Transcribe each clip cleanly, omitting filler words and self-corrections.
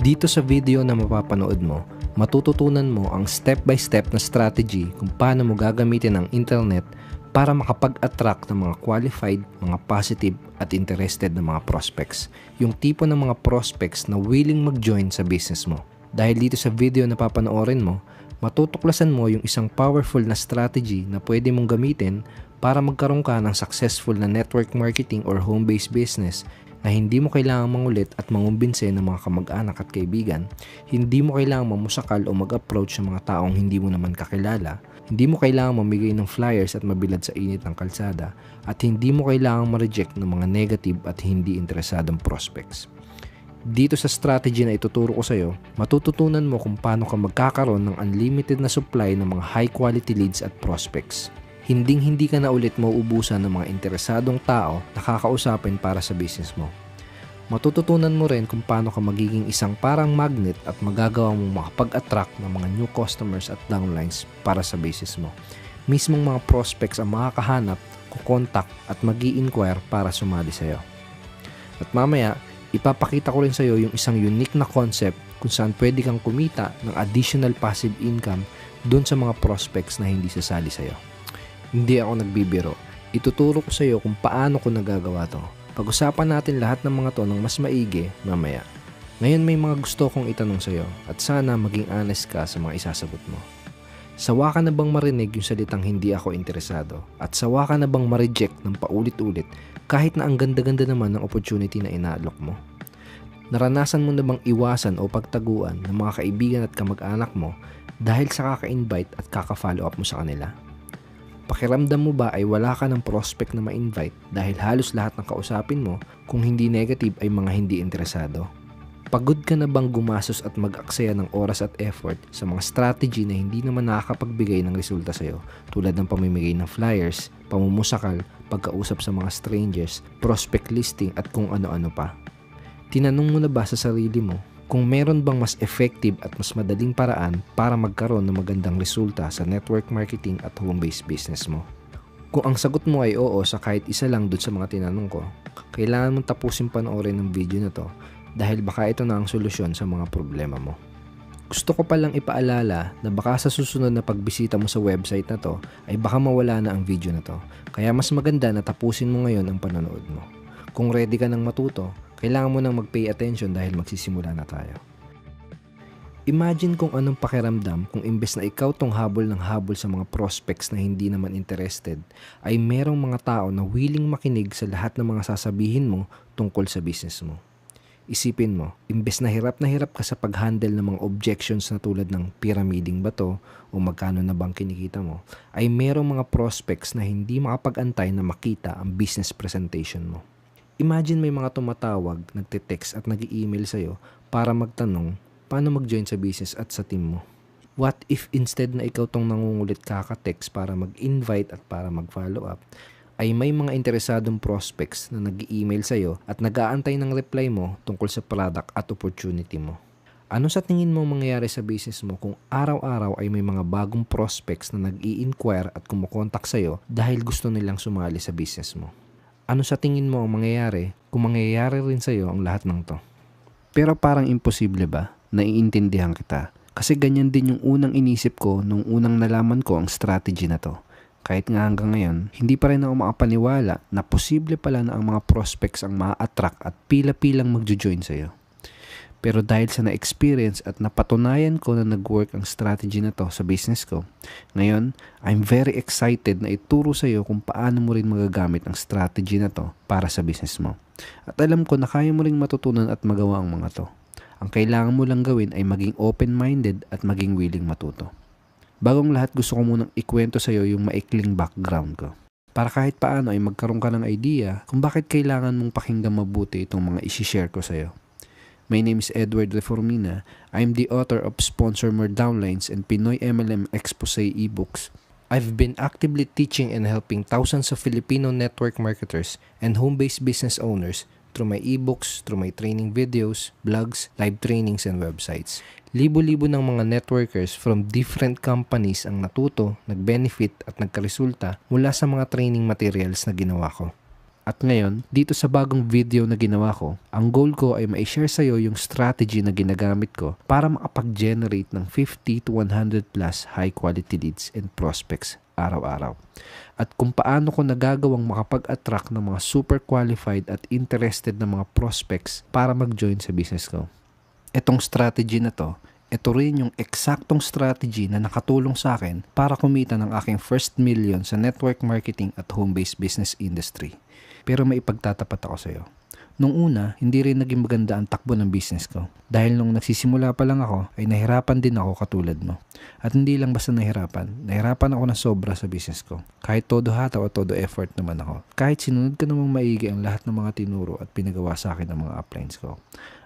Dito sa video na mapapanood mo, matututunan mo ang step-by-step na strategy kung paano mo gagamitin ang internet para makapag-attract ng mga qualified, mga positive at interested na mga prospects. Yung tipo ng mga prospects na willing mag-join sa business mo. Dahil dito sa video na papanoorin mo, matutuklasan mo yung isang powerful na strategy na pwede mong gamitin para magkaroon ka ng successful na network marketing or home-based business na hindi mo kailangang mangulit at mangumbinse ng mga kamag-anak at kaibigan, hindi mo kailangang mamusakal o mag-approach sa mga taong hindi mo naman kakilala, hindi mo kailangang mamigay ng flyers at mabilad sa init ng kalsada, at hindi mo kailangang ma-reject ng mga negative at hindi interesadong prospects. Dito sa strategy na ituturo ko sa iyo, matututunan mo kung paano ka magkakaroon ng unlimited na supply ng mga high quality leads at prospects. Hindi ka na ulit mauubusan ng mga interesadong tao na kakausapin para sa business mo. Matututunan mo rin kung paano ka magiging isang parang magnet at magagawa mong makapag-attract ng mga new customers at downlines para sa business mo. Mismong mga prospects ang makakahanap, kukontak at mag-i-inquire para sumali sa iyo. At mamaya, ipapakita ko rin sa iyo yung isang unique na concept kung saan pwede kang kumita ng additional passive income dun sa mga prospects na hindi sasali sa iyo. Hindi ako nagbibiro. Ituturo ko sa iyo kung paano ko nagagawa to. Pag-usapan natin lahat ng mga to ng mas maigi mamaya. Ngayon may mga gusto kong itanong sa iyo at sana maging honest ka sa mga isasagot mo. Sawa ka na bang marinig yung salitang hindi ako interesado? At sawa ka na bang ma-reject ng paulit-ulit kahit na ang ganda-ganda naman ng opportunity na inaalok mo? Naranasan mo na bang iwasan o pagtaguan ng mga kaibigan at kamag-anak mo dahil sa kaka-invite at kaka-follow up mo sa kanila? Pakiramdam mo ba ay wala ka ng prospect na ma-invite dahil halos lahat ng kausapin mo kung hindi negative ay mga hindi interesado? Pagod ka na bang gumasos at mag-aksaya ng oras at effort sa mga strategy na hindi naman nakakapagbigay ng resulta sa iyo tulad ng pamimigay ng flyers, pamumusakal, pagkausap sa mga strangers, prospect listing at kung ano-ano pa? Tinanong mo na ba sa sarili mo kung meron bang mas effective at mas madaling paraan para magkaroon ng magandang resulta sa network marketing at home-based business mo? Kung ang sagot mo ay oo sa kahit isa lang dun sa mga tinanong ko, kailangan mong tapusin panoorin ng video na to dahil baka ito na ang solusyon sa mga problema mo. Gusto ko palang ipaalala na baka sa susunod na pagbisita mo sa website na to ay baka mawala na ang video na to. Kaya mas maganda na tapusin mo ngayon ang panonood mo. Kung ready ka nang matuto, kailangan mo nang mag-pay attention dahil magsisimula na tayo. Imagine kung anong pakiramdam kung imbes na ikaw tong habol ng habol sa mga prospects na hindi naman interested, ay merong mga tao na willing makinig sa lahat ng mga sasabihin mo tungkol sa business mo. Isipin mo, imbes na hirap ka sa pag-handle ng mga objections na tulad ng pyramiding ba to o magkano na bang kinikita mo, ay merong mga prospects na hindi makapag-antay na makita ang business presentation mo. Imagine may mga tumatawag, nagte-text at nag-i-email sa'yo para magtanong paano mag-join sa business at sa team mo. What if instead na ikaw tong nangungulit kaka-text para mag-invite at para mag-follow up, ay may mga interesadong prospects na nag-i-email sa'yo at nag-aantay ng reply mo tungkol sa product at opportunity mo? Ano sa tingin mo mangyayari sa business mo kung araw-araw ay may mga bagong prospects na nag-i-inquire at kumukontak sa'yo dahil gusto nilang sumali sa business mo? Ano sa tingin mo ang mangyayari kung mangyayari rin sa iyo ang lahat ng to? Pero parang imposible ba? Naiintindihan kita. Kasi ganyan din yung unang inisip ko nung unang nalaman ko ang strategy na to. Kahit nga hanggang ngayon, hindi pa rin ako makapaniwala na posible pala na ang mga prospects ang ma-attract at pila-pilang magjo-join sa iyo. Pero dahil sa na-experience at napatunayan ko na nag-work ang strategy na to sa business ko, ngayon, I'm very excited na ituro sa iyo kung paano mo rin magagamit ang strategy na to para sa business mo. At alam ko na kaya mo rin matutunan at magawa ang mga to. Ang kailangan mo lang gawin ay maging open-minded at maging willing matuto. Bagong lahat, gusto ko munang ikwento sa iyo yung maikling background ko. Para kahit paano ay magkaroon ka ng idea kung bakit kailangan mong pakinggan mabuti itong mga isi-share ko sa iyo. My name is Edward Reformina. I'm the author of Sponsor More Downlines and Pinoy MLM Expose ebooks. I've been actively teaching and helping thousands of Filipino network marketers and home-based business owners through my ebooks, through my training videos, blogs, live trainings, and websites. Libo-libo ng mga networkers from different companies ang natuto, nag-benefit at nagkaresulta mula sa mga training materials na ginawa ko. At ngayon, dito sa bagong video na ginawa ko, ang goal ko ay ma-share sa iyo yung strategy na ginagamit ko para makapag-generate ng 50 to 100 plus high quality leads and prospects araw-araw. At kung paano ko nagagawang makapag-attract ng mga super qualified at interested na mga prospects para mag-join sa business ko. Etong strategy na to, ito rin yung eksaktong strategy na nakatulong sa akin para kumita ng aking first million sa network marketing at home-based business industry. Pero may ipagtatapat ako sa iyo. Nung una, hindi rin naging maganda ang takbo ng business ko. Dahil nung nagsisimula pa lang ako, ay nahirapan din ako katulad mo. At hindi lang basta nahirapan ako na sobra sa business ko. Kahit todo hataw at todo effort naman ako. Kahit sinunod ko namang maigi ang lahat ng mga tinuro at pinagawa sa akin ng mga uplines ko.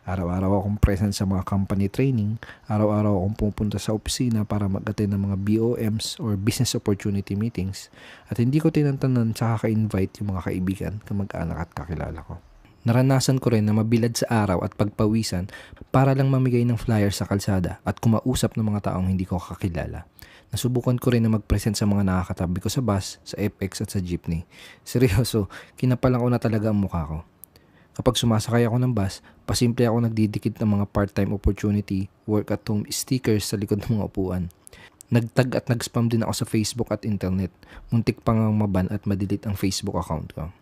Araw-araw akong present sa mga company training, araw-araw akong pupunta sa opisina para mag-attend ng mga BOMs or business opportunity meetings, at hindi ko tinantanan tsaka ka-invite yung mga kaibigan, kamag-anak at kakilala ko. Naranasan ko rin na mabilad sa araw at pagpawisan para lang mamigay ng flyer sa kalsada at kumausap ng mga taong hindi ko kakilala. Nasubukan ko rin na mag-present sa mga nakakatabi ko sa bus, sa FX at sa jeepney. Seryoso, kinapalan ko na talaga ang mukha ko. Kapag sumasakay ako ng bus, pasimple ako nagdidikit ng mga part-time opportunity, work at home stickers sa likod ng mga upuan. Nagtag at nag-spam din ako sa Facebook at internet. Muntik pa ngang maban at madelete ang Facebook account ko.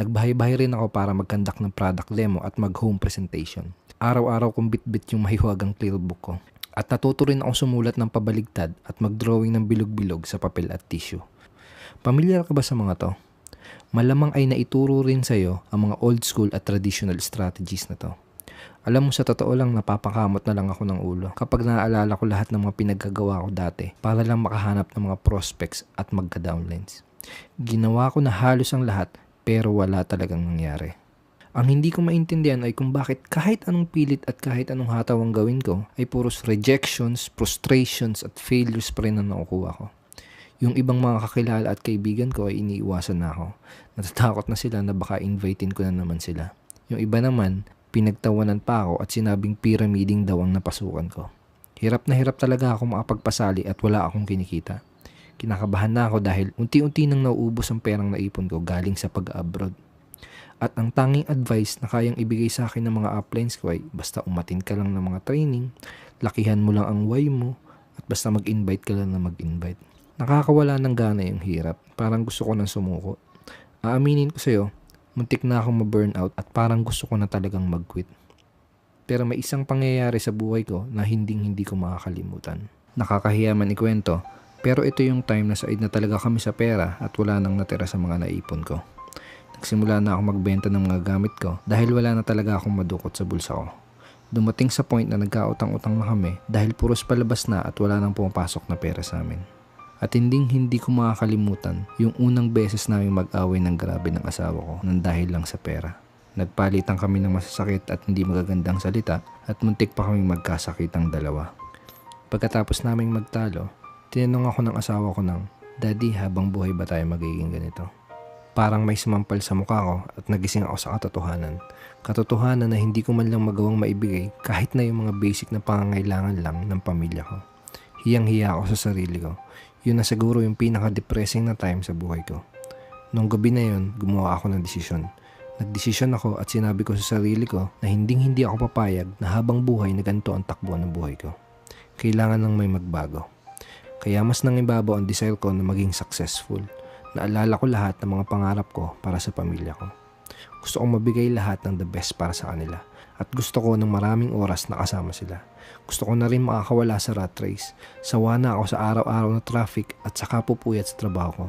Nagbahay-bahay rin ako para mag-conduct ng product demo at mag-home presentation. Araw-araw kong bit-bit yung mahiwagang clearbook ko. At natuto rin ako sumulat ng pabaligtad at mag-drawing ng bilog-bilog sa papel at tissue. Pamilyar ka ba sa mga to? Malamang ay naituro rin sa iyo ang mga old school at traditional strategies na to. Alam mo, sa totoo lang, napapakamot na lang ako ng ulo kapag naaalala ko lahat ng mga pinaggagawa ko dati para lang makahanap ng mga prospects at magka-downlines. Ginawa ko na halos ang lahat pero wala talagang nangyari. Ang hindi ko maintindihan ay kung bakit kahit anong pilit at kahit anong hataw ang gawin ko ay puros rejections, frustrations at failures pa rin ang nakukuha ko. Yung ibang mga kakilala at kaibigan ko ay iniiwasan na ako. Natatakot na sila na baka invitin ko na naman sila. Yung iba naman, pinagtawanan pa ako at sinabing pyramiding daw ang napasukan ko. Hirap na hirap talaga ako makapagpasali at wala akong kinikita. Kinakabahan na ako dahil unti-unti nang nauubos ang perang naipon ko galing sa pag-abroad. At ang tanging advice na kayang ibigay sa akin ng mga uplines ko ay basta umatin ka lang ng mga training, lakihan mo lang ang why mo, at basta mag-invite ka lang na mag-invite. Nakakawala ng gana yung hirap. Parang gusto ko nang sumuko. Aaminin ko sa'yo, muntik na akong ma-burnout at parang gusto ko na talagang mag-quit. Pero may isang pangyayari sa buhay ko na hindi ko makakalimutan. Nakakahiya man ikwento, pero ito yung time na said na talaga kami sa pera at wala nang natira sa mga naipon ko. Nagsimula na ako magbenta ng mga gamit ko dahil wala na talaga akong madukot sa bulsa ko. Dumating sa point na nagkautang-utang na kami dahil puros palabas na at wala nang pumapasok na pera sa amin. At hindi ko makakalimutan yung unang beses namin mag-away ng grabe ng asawa ko nang dahil lang sa pera. Nagpalitan kami ng masasakit at hindi magagandang salita at muntik pa kaming magkasakit ang dalawa. Pagkatapos naming magtalo, tinanong ako ng asawa ko ng, "Daddy, habang buhay ba tayo magiging ganito?" Parang may sumampal sa mukha ko at nagising ako sa katotohanan. Katotohanan na hindi ko man lang magawang maibigay kahit na yung mga basic na pangangailangan lang ng pamilya ko. Hiyang-hiya ako sa sarili ko. Yun na siguro yung pinaka-depressing na time sa buhay ko. Nung gabi na yun, gumawa ako ng desisyon. Nagdesisyon ako at sinabi ko sa sarili ko na hindi ako papayag na habang buhay na ganito ang takbo ng buhay ko. Kailangan lang may magbago. Kaya mas nangibabaw ang desire ko na maging successful. Naalala ko lahat ng mga pangarap ko para sa pamilya ko. Gusto kong mabigay lahat ng the best para sa kanila. At gusto ko ng maraming oras na kasama sila. Gusto ko na rin makakawala sa rat race. Sawa na ako sa araw-araw na traffic at saka pupuyat sa trabaho ko.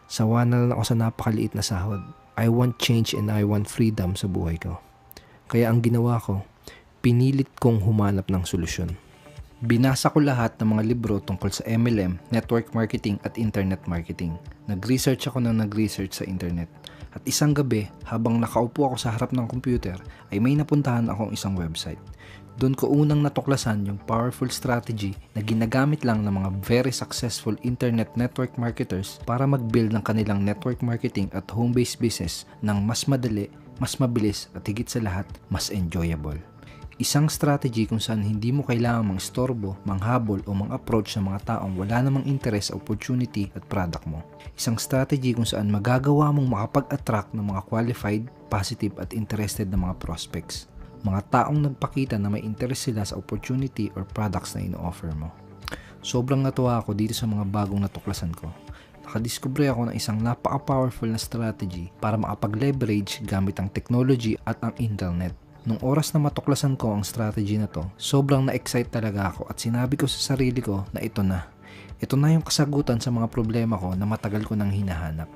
Sawa na lang ako sa napakaliit na sahod. I want change and I want freedom sa buhay ko. Kaya ang ginawa ko, pinilit kong humanap ng solusyon. Binasa ko lahat ng mga libro tungkol sa MLM, network marketing at internet marketing. Nag-research ako ng nag-research sa internet. At isang gabi, habang nakaupo ako sa harap ng computer, ay may napuntahan akong isang website. Doon ko unang natuklasan yung powerful strategy na ginagamit lang ng mga very successful internet network marketers para mag-build ng kanilang network marketing at home-based business ng mas madali, mas mabilis at higit sa lahat, mas enjoyable. Isang strategy kung saan hindi mo kailangang mang-istorbo, manghabol o mang-approach sa mga taong wala namang interest, opportunity at product mo. Isang strategy kung saan magagawa mong makapag-attract ng mga qualified, positive at interested na mga prospects. Mga taong nagpakita na may interest sila sa opportunity or products na ino-offer mo. Sobrang natuwa ako dito sa mga bagong natuklasan ko. Nakadiskubre ako ng isang napaka-powerful na strategy para makapag-leverage gamit ang technology at ang internet. Nung oras na matuklasan ko ang strategy na to, sobrang na-excite talaga ako at sinabi ko sa sarili ko na ito na. Ito na yung kasagutan sa mga problema ko na matagal ko nang hinahanap.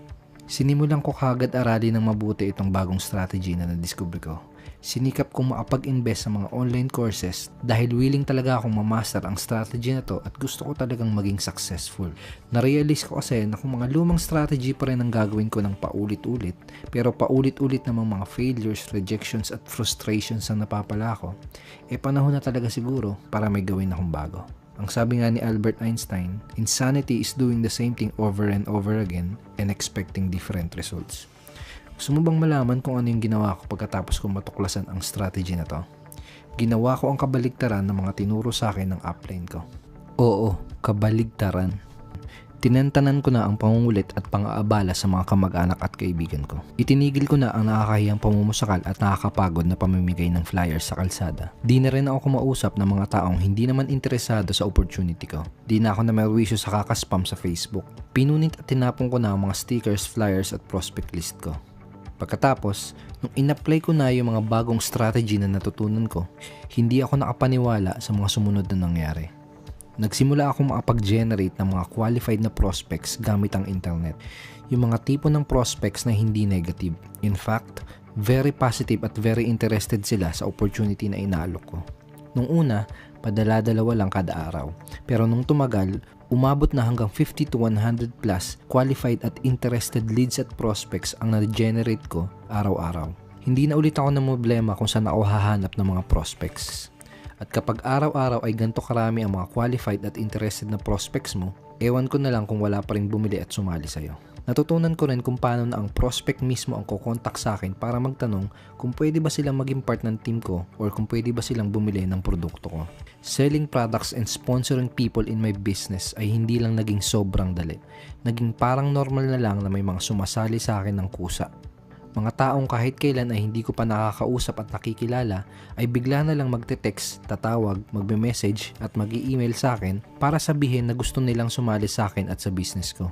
Sinimulan ko kagad aralin ng mabuti itong bagong strategy na nadiskubre ko. Sinikap kong makapag-invest sa mga online courses dahil willing talaga akong mamaster ang strategy na to at gusto ko talagang maging successful. Narealize ko kasi na kung mga lumang strategy pa rin ang gagawin ko ng paulit-ulit, pero paulit-ulit namang mga failures, rejections at frustrations ang napapala ko, panahon na talaga siguro para may gawin akong bago. Ang sabi nga ni Albert Einstein, insanity is doing the same thing over and over again and expecting different results. Gusto mo bang malaman kung ano yung ginawa ko pagkatapos kong matuklasan ang strategy na to? Ginawa ko ang kabaligtaran ng mga tinuro sa akin ng upline ko. Oo, kabaligtaran. Tinentanan ko na ang pangungulit at pang-aabala sa mga kamag-anak at kaibigan ko. Itinigil ko na ang nakakahiyang pamumusakal at nakakapagod na pamimigay ng flyers sa kalsada. Di na rin ako kumausap ng mga taong hindi naman interesado sa opportunity ko. Di na ako na merwisyo sa kakaspam sa Facebook. Pinunit at tinapon ko na ang mga stickers, flyers at prospect list ko. Pagkatapos, nung in-apply ko na yung mga bagong strategy na natutunan ko, hindi ako nakapaniwala sa mga sumunod na nangyari. Nagsimula akong makapag-generate ng mga qualified na prospects gamit ang internet. Yung mga tipo ng prospects na hindi negative. In fact, very positive at very interested sila sa opportunity na inaalok ko. Nung una, padala-dalawa lang kada araw. Pero nung tumagal, umabot na hanggang 50 to 100 plus qualified at interested leads at prospects ang na-generate ko araw-araw. Hindi na ulit ako ng problema kung saan ako hahanap ng mga prospects. At kapag araw-araw ay ganito karami ang mga qualified at interested na prospects mo, ewan ko na lang kung wala pa rin bumili at sumali sa'yo. Natutunan ko rin kung paano na ang prospect mismo ang kukontak sa akin para magtanong kung pwede ba silang maging part ng team ko or kung pwede ba silang bumili ng produkto ko. Selling products and sponsoring people in my business ay hindi lang naging sobrang dali. Naging parang normal na lang na may mga sumasali sa akin ng kusa. Mga taong kahit kailan ay hindi ko pa nakakausap at nakikilala ay bigla na lang magte-text, tatawag, magbe-message at mag-i-email sa akin para sabihin na gusto nilang sumali sa akin at sa business ko.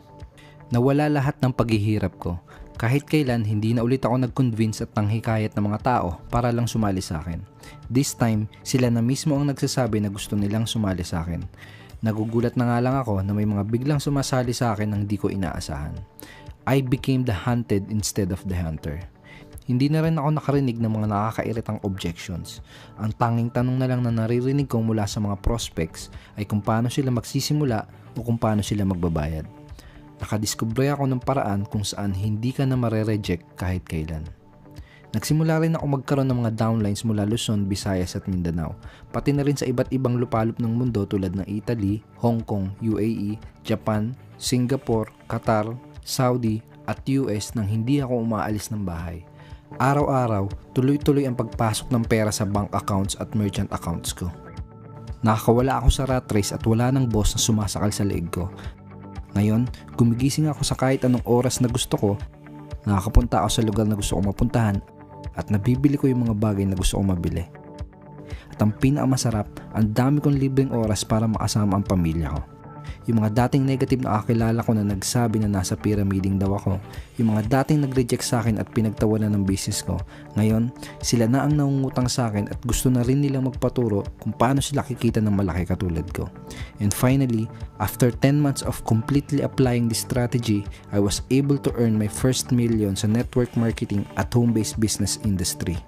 Nawala lahat ng paghihirap ko. Kahit kailan hindi na ulit ako nag-convince at nanghikayat ng mga tao para lang sumali sa akin. This time, sila na mismo ang nagsasabi na gusto nilang sumali sa akin. Nagugulat na nga lang ako na may mga biglang sumasali sa akin nang di ko inaasahan. I became the hunted instead of the hunter. Hindi na rin ako nakarinig ng mga nakakairitang objections. Ang tanging tanong na lang na naririnig ko mula sa mga prospects ay kung paano sila magsisimula o kung paano sila magbabayad. Nakadiskubre ako ng paraan kung saan hindi ka na mare-reject kahit kailan. Nagsimula rin ako magkaroon ng mga downlines mula Luzon, Visayas at Mindanao, pati na rin sa iba't ibang lupalop ng mundo tulad ng Italy, Hong Kong, UAE, Japan, Singapore, Qatar, Saudi at US nang hindi ako umaalis ng bahay. Araw-araw, tuloy-tuloy ang pagpasok ng pera sa bank accounts at merchant accounts ko. Nakakawala ako sa rat race at wala ng boss na sumasakal sa leeg ko. Ngayon, gumigising ako sa kahit anong oras na gusto ko, nakakapunta ako sa lugar na gusto kong mapuntahan at nabibili ko yung mga bagay na gusto kong mabili. At ang pinakamasarap, ang dami kong libreng oras para makasama ang pamilya ko. Yung mga dating negative na kakilala ko na nagsabi na nasa pyramiding daw ako, yung mga dating nag-reject sa akin at pinagtawanan ng business ko, ngayon sila na ang nangungutang sa akin at gusto na rin nilang magpaturo kung paano sila kikita ng malaki katulad ko. And finally, after 10 months of completely applying this strategy, I was able to earn my first million sa network marketing at home-based business industry.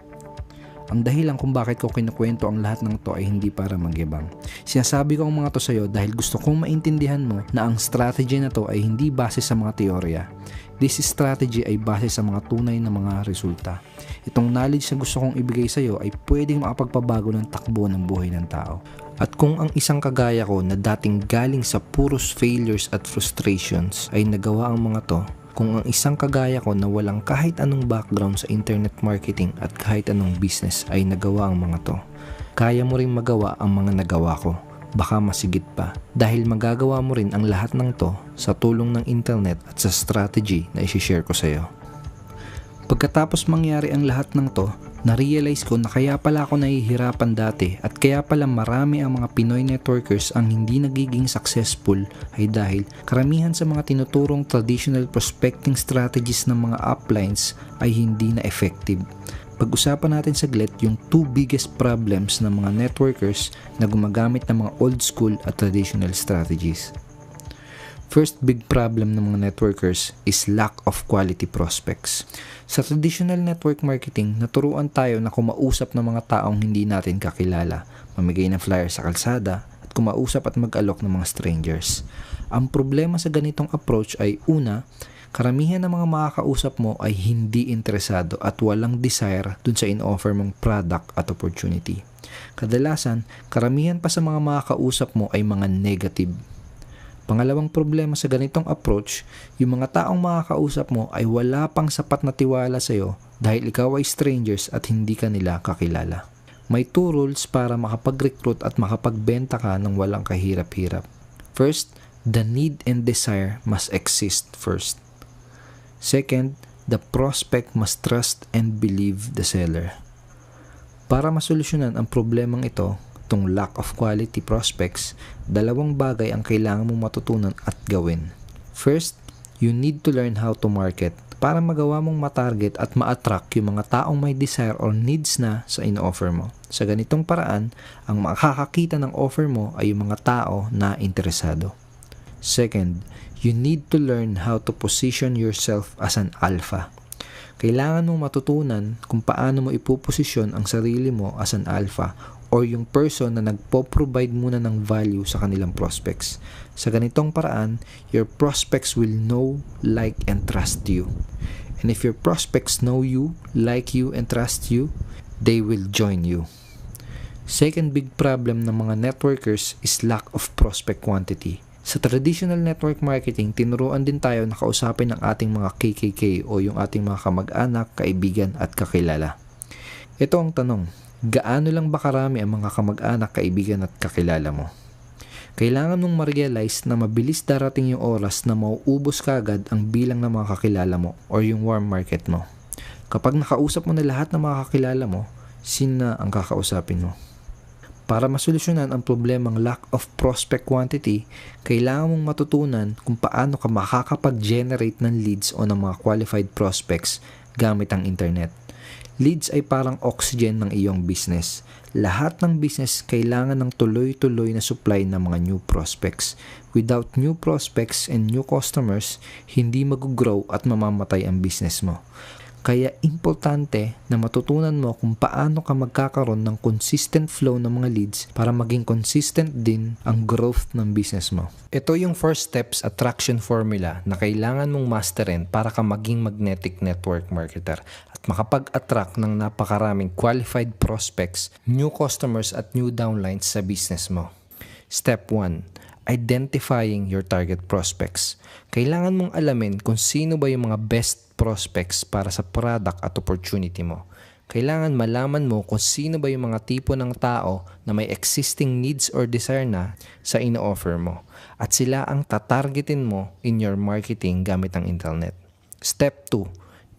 Ang dahilan kung bakit ko kinukwento ang lahat ng to ay hindi para magyabang. Sinasabi ko ang mga to sa iyo dahil gusto kong maintindihan mo na ang strategy na to ay hindi base sa mga teorya. This strategy ay base sa mga tunay na mga resulta. Itong knowledge na gusto kong ibigay sa iyo ay pwedeng makapagpabago ng takbo ng buhay ng tao. At kung ang isang kagaya ko na dating galing sa puros failures at frustrations ay nagawa ang mga to, kung ang isang kagaya ko na walang kahit anong background sa internet marketing at kahit anong business ay nagawa ang mga to, Kaya mo rin magawa ang mga nagawa ko. Baka masigit pa dahil magagawa mo rin ang lahat ng to sa tulong ng internet at sa strategy na isi-share ko sa iyo. Pagkatapos mangyari ang lahat ng to, na-realize ko na kaya pala ako nahihirapan dati at kaya pala marami ang mga Pinoy networkers ang hindi nagiging successful ay dahil karamihan sa mga tinuturong traditional prospecting strategies ng mga uplines ay hindi na effective. Pag-usapan natin saglit yung 2 biggest problems ng mga networkers na gumagamit ng mga old school at traditional strategies. First big problem ng mga networkers is lack of quality prospects. Sa traditional network marketing, naturuan tayo na kumausap ng mga taong hindi natin kakilala, mamigay ng flyer sa kalsada, at kumausap at mag-alok ng mga strangers. Ang problema sa ganitong approach ay una, karamihan ng mga makakausap mo ay hindi interesado at walang desire dun sa in-offer mong product at opportunity. Kadalasan, karamihan pa sa mga makakausap mo ay mga negative. Pangalawang problema sa ganitong approach, yung mga taong makakausap mo ay wala pang sapat na tiwala sa iyo dahil ikaw ay strangers at hindi ka nila kakilala. May 2 rules para makapag-recruit at makapagbenta ka ng walang kahirap-hirap. First, the need and desire must exist first. Second, the prospect must trust and believe the seller. Para masolusyonan ang problemang ito, itong lack of quality prospects, 2 bagay ang kailangan mong matutunan at gawin. First, you need to learn how to market para magawa mong matarget at ma-attract yung mga taong may desire or needs na sa in-offer mo. Sa ganitong paraan, ang makakakita ng offer mo ay yung mga tao na interesado. Second, you need to learn how to position yourself as an alpha. Kailangan mong matutunan kung paano mo ipoposisyon ang sarili mo as an alpha or yung person na nagpo-provide muna ng value sa kanilang prospects. Sa ganitong paraan, your prospects will know, like, and trust you. And if your prospects know you, like you, and trust you, they will join you. Second big problem ng mga networkers is lack of prospect quantity. Sa traditional network marketing, tinuruan din tayo na kausapin ang ating mga KKK o yung ating mga kamag-anak, kaibigan at kakilala. Ito ang tanong, gaano lang ba karami ang mga kamag-anak, kaibigan at kakilala mo? Kailangan mong ma-realize na mabilis darating yung oras na mauubos kagad ang bilang ng mga kakilala mo or yung warm market mo. Kapag nakausap mo na lahat ng mga kakilala mo, sino ang kakausapin mo? Para masolusyonan ang problemang lack of prospect quantity, kailangan mong matutunan kung paano ka makakapag-generate ng leads o ng mga qualified prospects gamit ang internet. Leads ay parang oxygen ng iyong business. Lahat ng business kailangan ng tuloy-tuloy na supply ng mga new prospects. Without new prospects and new customers, hindi mag-grow at mamamatay ang business mo. Kaya importante na matutunan mo kung paano ka magkakaroon ng consistent flow ng mga leads para maging consistent din ang growth ng business mo. Ito yung first steps attraction formula na kailangan mong masterin para ka maging magnetic network marketer at makapag-attract ng napakaraming qualified prospects, new customers at new downlines sa business mo. Step 1. Identifying your target prospects. Kailangan mong alamin kung sino ba yung mga best prospects para sa product at opportunity mo. Kailangan malaman mo kung sino ba yung mga tipo ng tao na may existing needs or desire na sa ino-offer mo at sila ang tatargetin mo in your marketing gamit ang internet. Step 2.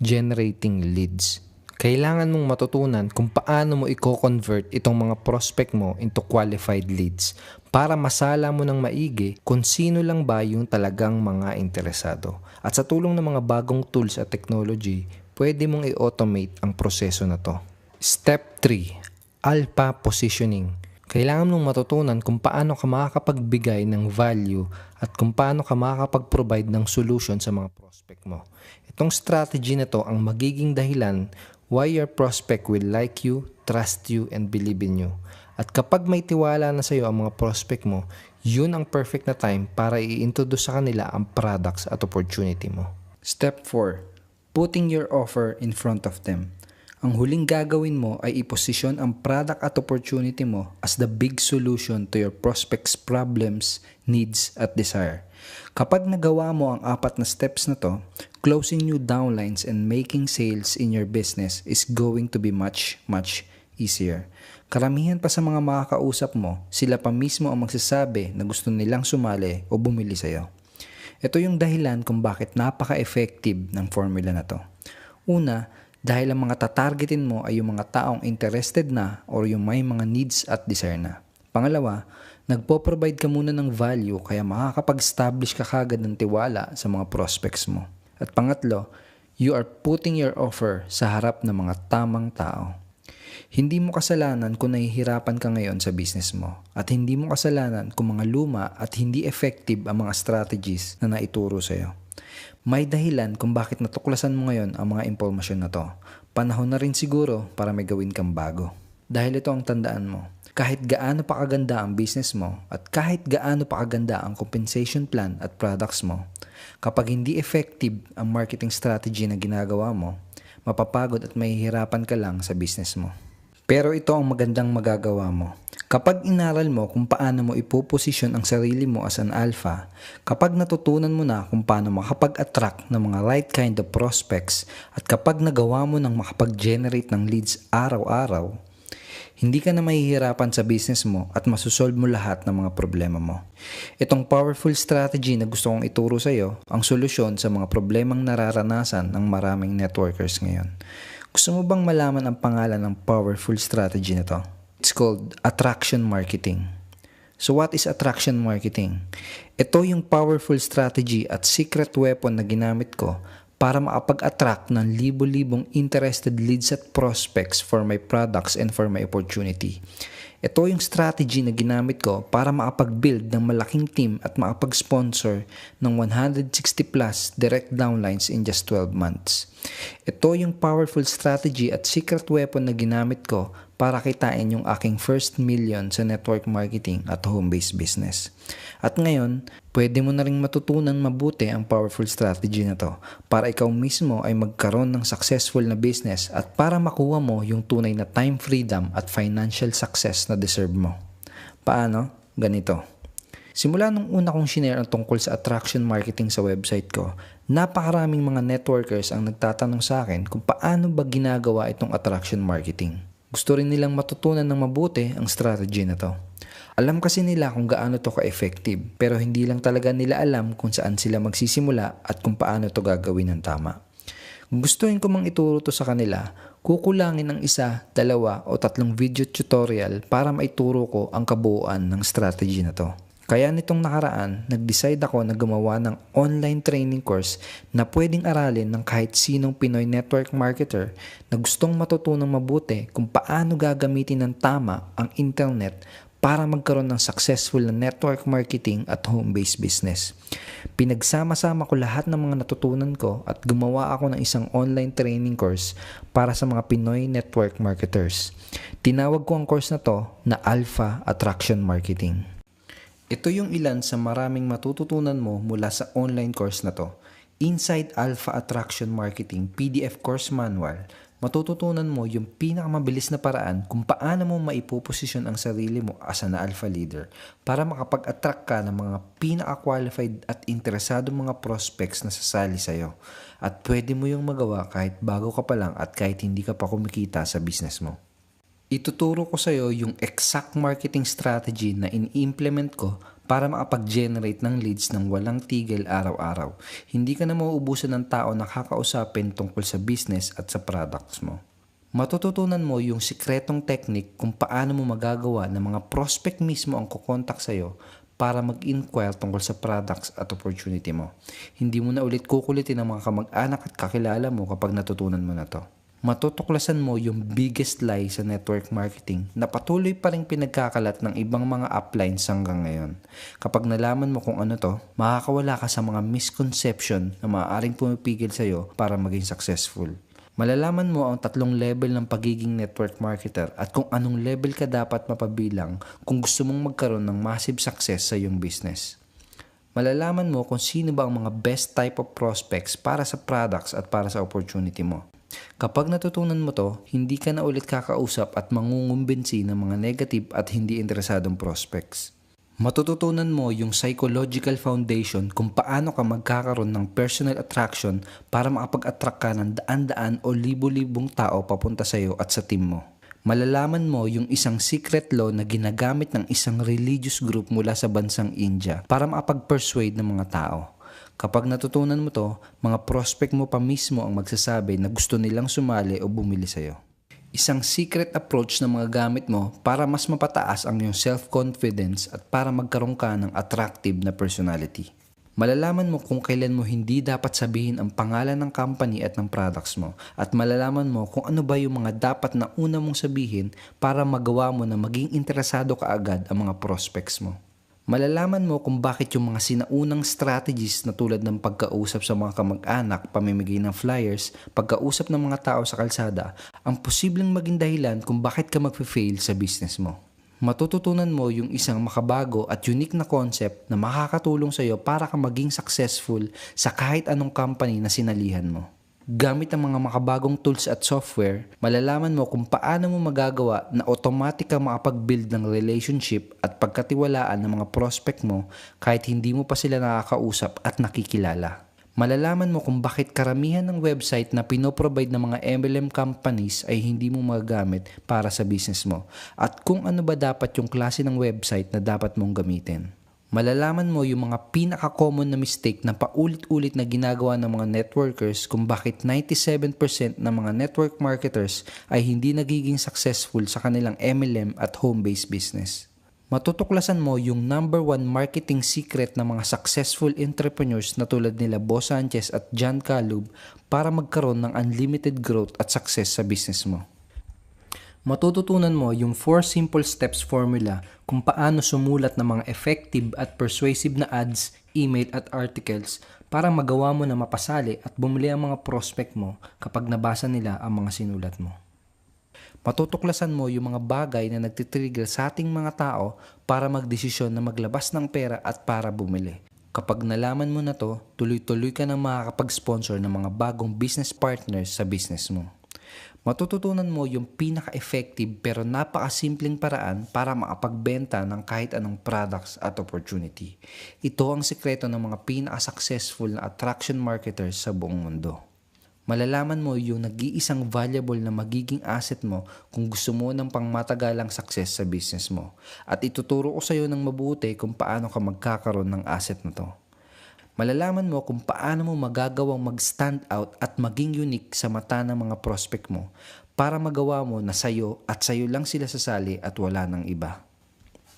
Generating leads. Kailangan mong matutunan kung paano mo i-convert itong mga prospect mo into qualified leads para masala mo ng maigi kung sino lang ba yung talagang mga interesado. At sa tulong ng mga bagong tools at technology, pwede mong i-automate ang proseso na to. Step 3. Alpha positioning. Kailangan mong matutunan kung paano ka makakapagbigay ng value at kung paano ka makakapag-provide ng solution sa mga prospect mo. Itong strategy na to ang magiging dahilan why your prospect will like you, trust you, and believe in you. At kapag may tiwala na sa iyo ang mga prospect mo, yun ang perfect na time para i-introduce sa kanila ang products at opportunity mo. Step 4. Putting your offer in front of them. Ang huling gagawin mo ay iposisyon ang product at opportunity mo as the big solution to your prospect's problems, needs, at desire. Kapag nagawa mo ang 4 na steps na to, closing new downlines and making sales in your business is going to be much easier. Karamihan pa sa mga makakausap mo, sila pa mismo ang magsasabi na gusto nilang sumali o bumili sa'yo. Ito yung dahilan kung bakit napaka-effective ng formula na to. Una, dahil ang mga tatargetin mo ay yung mga taong interested na or yung may mga needs at desire na. Pangalawa, nagpo-provide ka muna ng value kaya makakapag-establish ka kagad ng tiwala sa mga prospects mo. At pangatlo, you are putting your offer sa harap ng mga tamang tao. Hindi mo kasalanan kung nahihirapan ka ngayon sa business mo at hindi mo kasalanan kung mga luma at hindi effective ang mga strategies na naituro sa'yo. May dahilan kung bakit natuklasan mo ngayon ang mga impormasyon na to. Panahon na rin siguro para may gawin kang bago. Dahil ito ang tandaan mo, kahit gaano pa kaganda ang business mo at kahit gaano pa kaganda ang compensation plan at products mo, kapag hindi effective ang marketing strategy na ginagawa mo, mapapagod at mahihirapan ka lang sa business mo. Pero ito ang magandang magagawa mo. Kapag inaral mo kung paano mo ipoposisyon ang sarili mo as an alpha, kapag natutunan mo na kung paano makapag-attract ng mga right kind of prospects, at kapag nagawa mo ng makapag-generate ng leads araw-araw, hindi ka na mahihirapan sa business mo at masusolve mo lahat ng mga problema mo. Itong powerful strategy na gusto kong ituro sa iyo ang solusyon sa mga problemang nararanasan ng maraming networkers ngayon. Gusto mo bang malaman ang pangalan ng powerful strategy na to? It's called attraction marketing. So what is attraction marketing? Ito yung powerful strategy at secret weapon na ginamit ko para makapag-attract ng libo-libong interested leads at prospects for my products and for my opportunity. Ito yung strategy na ginamit ko para makapag-build ng malaking team at makapag-sponsor ng 160 plus direct downlines in just 12 months. Ito yung powerful strategy at secret weapon na ginamit ko para kitain yung aking first million sa network marketing at home-based business. At ngayon, pwede mo na rin matutunan mabuti ang powerful strategy na to para ikaw mismo ay magkaroon ng successful na business at para makuha mo yung tunay na time freedom at financial success na deserve mo. Paano? Ganito. Simula nung una kong shinare ang tungkol sa attraction marketing sa website ko, napakaraming mga networkers ang nagtatanong sa akin kung paano ba ginagawa itong attraction marketing. Gusto rin nilang matutunan ng mabuti ang strategy na to. Alam kasi nila kung gaano to ka-effective, pero hindi lang talaga nila alam kung saan sila magsisimula at kung paano to gagawin ng tama. Kung gustuin ko mang ituro to sa kanila, kukulangin ng 1, 2 o 3 video tutorial para maituro ko ang kabuuan ng strategy na to. Kaya nitong nakaraan, nag-decide ako na gumawa ng online training course na pwedeng aralin ng kahit sinong Pinoy network marketer na gustong matutunang mabuti kung paano gagamitin ng tama ang internet para magkaroon ng successful na network marketing at home-based business. Pinagsama-sama ko lahat ng mga natutunan ko at gumawa ako ng isang online training course para sa mga Pinoy network marketers. Tinawag ko ang course na to na Alpha Attraction Marketing. Ito yung ilan sa maraming matututunan mo mula sa online course na to. Inside Alpha Attraction Marketing PDF Course Manual, matututunan mo yung pinakamabilis na paraan kung paano mo maipoposisyon ang sarili mo as an alpha leader para makapag-attract ka ng mga pinaka-qualified at interesadong mga prospects na sasali sa'yo. At pwede mo yung magawa kahit bago ka pa lang at kahit hindi ka pa kumikita sa business mo. Ituturo ko sa iyo yung exact marketing strategy na in-implement ko para makapag-generate ng leads ng walang tigil araw-araw. Hindi ka na mauubusan ng tao na kakausapin tungkol sa business at sa products mo. Matututunan mo yung sikretong technique kung paano mo magagawa na mga prospect mismo ang kukontak sa iyo para mag-inquire tungkol sa products at opportunity mo. Hindi mo na ulit kukulitin ang mga kamag-anak at kakilala mo kapag natutunan mo na to. Matutuklasan mo yung biggest lie sa network marketing na patuloy pa rin pinagkakalat ng ibang mga uplines hanggang ngayon. Kapag nalaman mo kung ano to, makakawala ka sa mga misconception na maaaring pumipigil sa'yo para maging successful. Malalaman mo ang 3 level ng pagiging network marketer at kung anong level ka dapat mapabilang kung gusto mong magkaroon ng massive success sa iyong business. Malalaman mo kung sino ba ang mga best type of prospects para sa products at para sa opportunity mo. Kapag natutunan mo to, hindi ka na ulit kakausap at mangungumbinsi ng mga negative at hindi interesadong prospects. Matututunan mo yung psychological foundation kung paano ka magkakaroon ng personal attraction para makapag-attract ka ng daan-daan o libo-libong tao papunta sa iyo at sa team mo. Malalaman mo yung isang secret law na ginagamit ng isang religious group mula sa bansang India para makapag-persuade ng mga tao. Kapag natutunan mo to, mga prospect mo pa mismo ang magsasabi na gusto nilang sumali o bumili sa'yo. Isang secret approach na mga gamit mo para mas mapataas ang iyong self-confidence at para magkaroon ka ng attractive na personality. Malalaman mo kung kailan mo hindi dapat sabihin ang pangalan ng company at ng products mo at malalaman mo kung ano ba yung mga dapat na una mong sabihin para magawa mo na maging interesado ka agad ang mga prospects mo. Malalaman mo kung bakit yung mga sinaunang strategies na tulad ng pagkausap sa mga kamag-anak, pamimigay ng flyers, pagkausap ng mga tao sa kalsada, ang posibleng maging dahilan kung bakit ka magfe-fail sa business mo. Matututunan mo yung isang makabago at unique na concept na makakatulong sa iyo para ka maging successful sa kahit anong company na sinalihan mo. Gamit ang mga makabagong tools at software, malalaman mo kung paano mo magagawa na automatic ka makapag-build ng relationship at pagkatiwalaan ng mga prospect mo kahit hindi mo pa sila nakakausap at nakikilala. Malalaman mo kung bakit karamihan ng website na pinoprovide ng mga MLM companies ay hindi mo magagamit para sa business mo at kung ano ba dapat yung klase ng website na dapat mong gamitin. Malalaman mo yung mga pinaka-common na mistake na paulit-ulit na ginagawa ng mga networkers kung bakit 97% ng mga network marketers ay hindi nagiging successful sa kanilang MLM at home-based business. Matutuklasan mo yung number 1 marketing secret ng mga successful entrepreneurs na tulad nila Boss Sanchez at John Calub para magkaroon ng unlimited growth at success sa business mo. Matututunan mo yung 4 simple steps formula kung paano sumulat ng mga effective at persuasive na ads, email at articles para magawa mo na mapasali at bumili ang mga prospect mo kapag nabasa nila ang mga sinulat mo. Matutuklasan mo yung mga bagay na nagtitrigger sa ating mga tao para magdesisyon na maglabas ng pera at para bumili. Kapag nalaman mo na to, tuloy-tuloy ka nang makakapag-sponsor ng mga bagong business partners sa business mo. Matututunan mo yung pinaka-effective pero napakasimpleng paraan para makapagbenta ng kahit anong products at opportunity. Ito ang sikreto ng mga pinaka-successful na attraction marketers sa buong mundo. Malalaman mo yung nag-iisang valuable na magiging asset mo kung gusto mo ng pangmatagalang success sa business mo. At ituturo ko sa iyo ng mabuti kung paano ka magkakaroon ng asset na to. Malalaman mo kung paano mo magagawang mag-stand out at maging unique sa mata ng mga prospect mo para magawa mo na sayo at sayo lang sila sasali at wala ng iba.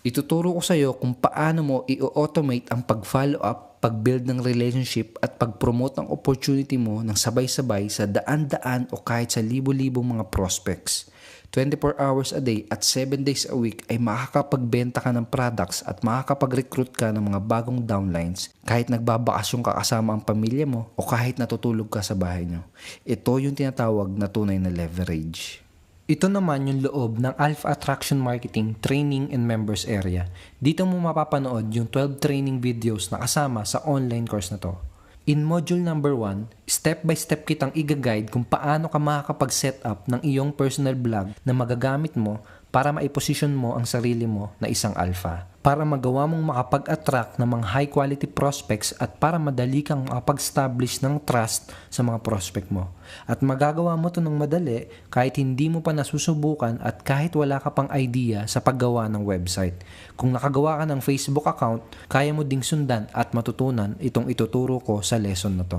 Ituturo ko sa iyo kung paano mo i-automate ang pag-follow up, pag-build ng relationship at pag-promote ng opportunity mo ng sabay-sabay sa daan-daan o kahit sa libo-libong mga prospects. 24 hours a day at 7 days a week ay makakapagbenta ka ng products at makakapag-recruit ka ng mga bagong downlines kahit nagbabakasyon ka kasama ang pamilya mo o kahit natutulog ka sa bahay nyo. Ito yung tinatawag na tunay na leverage. Ito naman yung loob ng Alpha Attraction Marketing Training and Members Area. Dito mo mapapanood yung 12 training videos na kasama sa online course na to. In module number 1, step-by-step kitang i-guide kung paano ka makakapag-set up ng iyong personal blog na magagamit mo para maiposisyon mo ang sarili mo na isang alpha. Para magawa mong makapag-attract ng mga high-quality prospects at para madali kang makapag-establish ng trust sa mga prospect mo. At magagawa mo ito ng madali kahit hindi mo pa nasusubukan at kahit wala ka pang idea sa paggawa ng website. Kung nakagawa ka ng Facebook account, kaya mo ding sundan at matutunan itong ituturo ko sa lesson na to.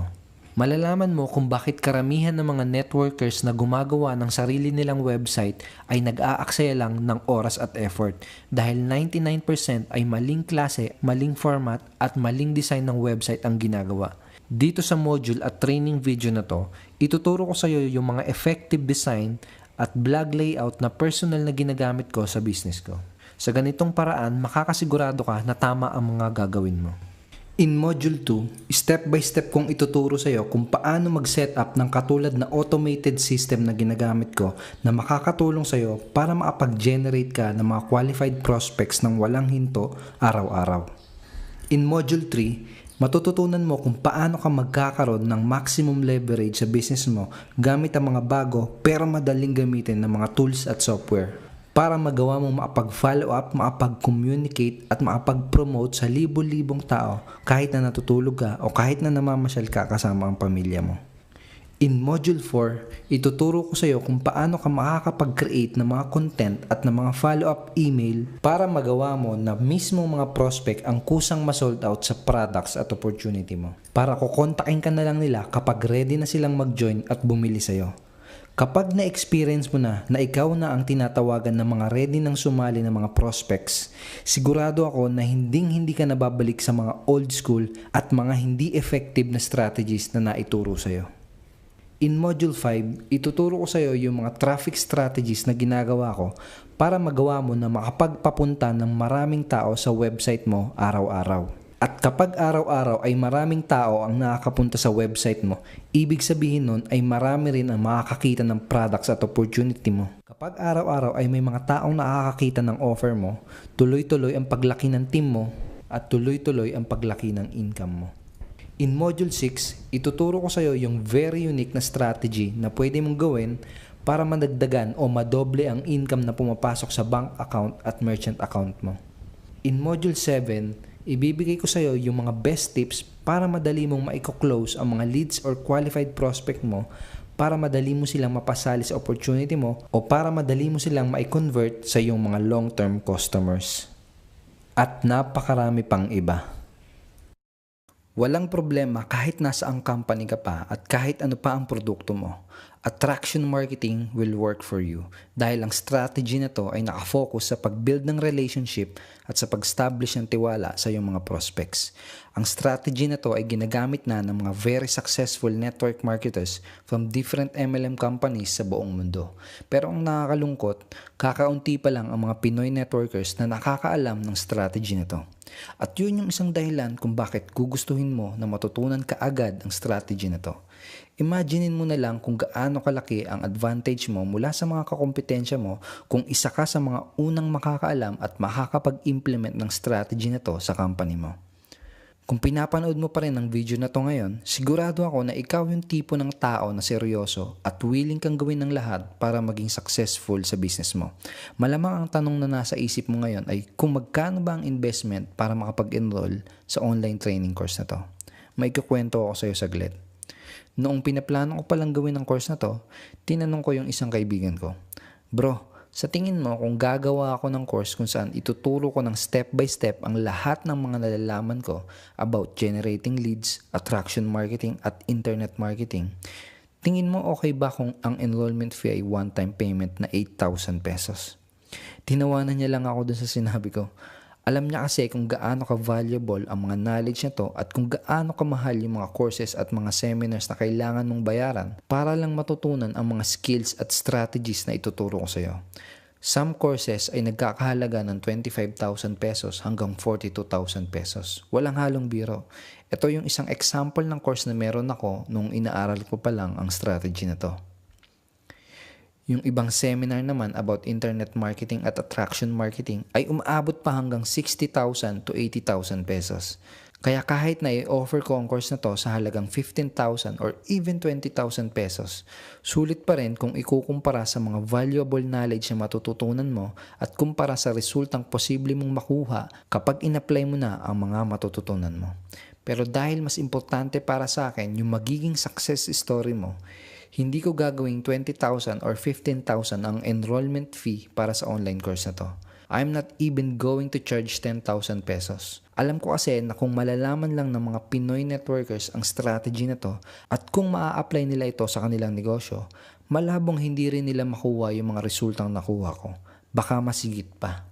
Malalaman mo kung bakit karamihan ng mga networkers na gumagawa ng sarili nilang website ay nag-aaksaya lang ng oras at effort dahil 99% ay maling klase, maling format at maling design ng website ang ginagawa. Dito sa module at training video na to, ituturo ko sa iyo yung mga effective design at blog layout na personal na ginagamit ko sa business ko. Sa ganitong paraan, makakasigurado ka na tama ang mga gagawin mo. In Module 2, step by step kong ituturo sa iyo kung paano mag-set up ng katulad na automated system na ginagamit ko na makakatulong sa iyo para makapag-generate ka ng mga qualified prospects ng walang hinto araw-araw. In Module 3, matututunan mo kung paano ka magkakaroon ng maximum leverage sa business mo gamit ang mga bago pero madaling gamitin ng mga tools at software para magawa mong makapag-follow up, makapag-communicate at makapag-promote sa libo-libong tao kahit na natutulog ka o kahit na namamasyal ka kasama ang pamilya mo. In Module 4, ituturo ko sa iyo kung paano ka makakapag-create ng mga content at ng mga follow-up email para magawa mo na mismo mga prospect ang kusang ma-sold out sa products at opportunity mo. Para kukontakin ka na lang nila kapag ready na silang mag-join at bumili sa iyo. Kapag na-experience mo na ikaw na ang tinatawagan ng mga ready nang sumali ng mga prospects, sigurado ako na hindi ka nababalik sa mga old school at mga hindi effective na strategies na naituro sa iyo. In Module 5, ituturo ko sa iyo yung mga traffic strategies na ginagawa ko para magawa mo na makapagpapunta ng maraming tao sa website mo araw-araw. At kapag araw-araw ay maraming tao ang nakakapunta sa website mo, ibig sabihin nun ay marami rin ang makakakita ng products at opportunity mo. Kapag araw-araw ay may mga taong nakakakita ng offer mo, tuloy-tuloy ang paglaki ng team mo at tuloy-tuloy ang paglaki ng income mo. In Module 6, ituturo ko sa iyo yung very unique na strategy na pwede mong gawin para madagdagan o madoble ang income na pumapasok sa bank account at merchant account mo. In Module 7, ibibigay ko sa iyo yung mga best tips para madali mong maiko-close ang mga leads or qualified prospect mo para madali mo silang mapasali sa opportunity mo o para madali mo silang mai-convert sa iyong mga long-term customers. At napakarami pang iba. Walang problema kahit nasaan company ka pa at kahit ano pa ang produkto mo. Attraction marketing will work for you dahil ang strategy na to ay nakafocus sa pag-build ng relationship at sa pag-establish ng tiwala sa iyong mga prospects. Ang strategy na to ay ginagamit na ng mga very successful network marketers from different MLM companies sa buong mundo. Pero ang nakakalungkot, kakaunti pa lang ang mga Pinoy networkers na nakakaalam ng strategy na to. At yun yung isang dahilan kung bakit gugustuhin mo na matutunan ka agad ang strategy na to. Imaginein mo na lang kung gaano kalaki ang advantage mo mula sa mga kakompetensya mo kung isa ka sa mga unang makakaalam at makakapag-implement ng strategy na to sa company mo. Kung pinapanood mo pa rin ang video na to ngayon, sigurado ako na ikaw yung tipo ng tao na seryoso at willing kang gawin ng lahat para maging successful sa business mo. Malamang ang tanong na nasa isip mo ngayon ay kung magkano ba ang investment para makapag-enroll sa online training course na to. May kukwento ako sa iyo saglit. Noong pinaplano ko palang gawin ang course na to, tinanong ko yung isang kaibigan ko, "Bro, sa tingin mo kung gagawa ako ng course kung saan ituturo ko ng step by step ang lahat ng mga nalalaman ko about generating leads, attraction marketing at internet marketing, tingin mo okay ba kung ang enrollment fee ay one-time payment na 8,000 pesos? Tinawanan niya lang ako dun sa sinabi ko. Alam niya kasi kung gaano ka-valuable ang mga knowledge na to at kung gaano kamahal yung mga courses at mga seminars na kailangan mong bayaran para lang matutunan ang mga skills at strategies na ituturo ko sa iyo. Some courses ay nagkakahalaga ng 25,000 pesos hanggang 42,000 pesos. Walang halong biro. Ito yung isang example ng course na meron ako nung inaaral ko pa lang ang strategy na to. Yung ibang seminar naman about internet marketing at attraction marketing ay umaabot pa hanggang 60,000 to 80,000 pesos. Kaya kahit na i-offer ko ang course na to sa halagang 15,000 or even 20,000 pesos, sulit pa rin kung ikukumpara sa mga valuable knowledge na matututunan mo at kumpara sa resultang posible mong makuha kapag in-apply mo na ang mga matututunan mo. Pero dahil mas importante para sa akin yung magiging success story mo, hindi ko gagawing 20,000 or 15,000 ang enrollment fee para sa online course na to. I'm not even going to charge 10,000 pesos. Alam ko kasi na kung malalaman lang ng mga Pinoy networkers ang strategy na to at kung maa-apply nila ito sa kanilang negosyo, malabong hindi rin nila makuha yung mga resultang nakuha ko. Baka masigit pa.